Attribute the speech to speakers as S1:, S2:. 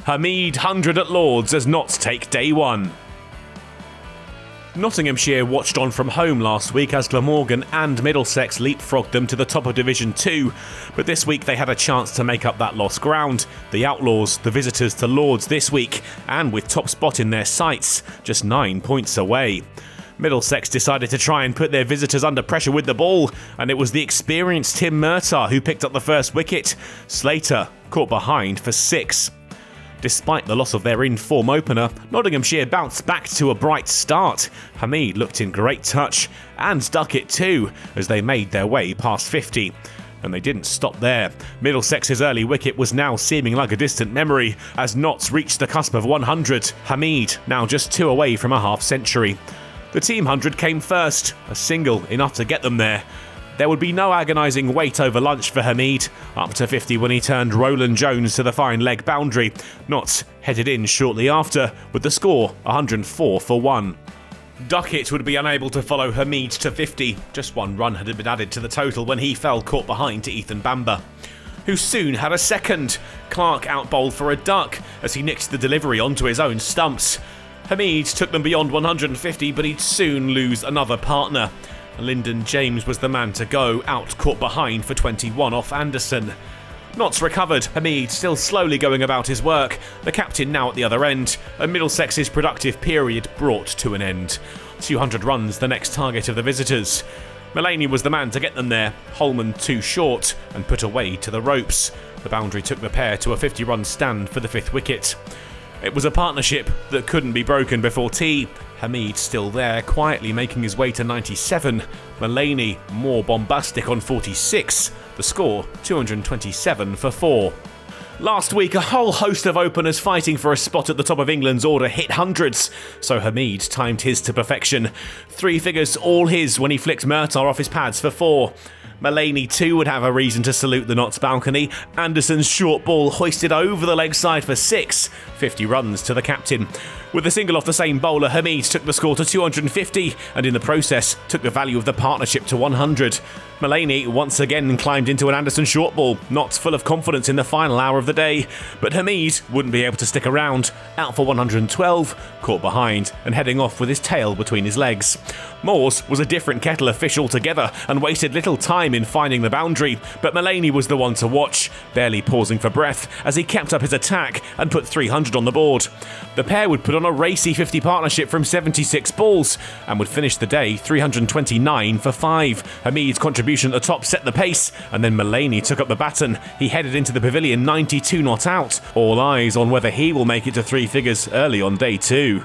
S1: Hameed 100 at Lords as Notts take day one. Nottinghamshire watched on from home last week as Glamorgan and Middlesex leapfrogged them to the top of Division 2, but this week they had a chance to make up that lost ground. The Outlaws, the visitors to Lords this week, and with top spot in their sights, just 9 points away. Middlesex decided to try and put their visitors under pressure with the ball, and it was the experienced Tim Murtagh who picked up the first wicket. Slater caught behind for 6. Despite the loss of their in-form opener, Nottinghamshire bounced back to a bright start. Hameed looked in great touch, and Duckett too, as they made their way past 50. And they didn't stop there. Middlesex's early wicket was now seeming like a distant memory, as Notts reached the cusp of 100. Hameed now just 2 away from a half-century. The team 100 came first, a single enough to get them there. There would be no agonising wait over lunch for Hameed, up to 50 when he turned Roland Jones to the fine leg boundary. Notts headed in shortly after, with the score 104 for 1. Duckett would be unable to follow Hameed to 50. Just 1 run had been added to the total when he fell caught behind to Ethan Bamber, who soon had a second. Clark outbowled for a duck as he nicked the delivery onto his own stumps. Hameed took them beyond 150, but he'd soon lose another partner. Lyndon James was the man to go, out caught behind for 21 off Anderson. Notts recovered, Hameed still slowly going about his work, the captain now at the other end, and Middlesex's productive period brought to an end. 200 runs the next target of the visitors. Mullaney was the man to get them there, Holman too short, and put away to the ropes. The boundary took the pair to a 50-run stand for the 5th wicket. It was a partnership that couldn't be broken before tea. Hameed still there, quietly making his way to 97. Mullaney more bombastic on 46. The score 227 for 4. Last week, a whole host of openers fighting for a spot at the top of England's order hit hundreds, so Hameed timed his to perfection. 3 figures all his when he flicked Murtagh off his pads for 4. Mullaney too would have a reason to salute the Notts balcony. Anderson's short ball hoisted over the leg side for 6. 50 runs to the captain. With a single off the same bowler, Hameed took the score to 250 and in the process took the value of the partnership to 100. Mullaney once again climbed into an Anderson short ball, not full of confidence in the final hour of the day, but Hameed wouldn't be able to stick around, out for 112, caught behind and heading off with his tail between his legs. Moores was a different kettle of fish altogether and wasted little time in finding the boundary, but Mullaney was the one to watch, barely pausing for breath as he kept up his attack and put 300 on the board. The pair would put on a racy 50 partnership from 76 balls and would finish the day 329 for 5. Hameed's contribution at the top set the pace, and then Mullaney took up the baton. He headed into the pavilion 92 not out. All eyes on whether he will make it to 3 figures early on day 2.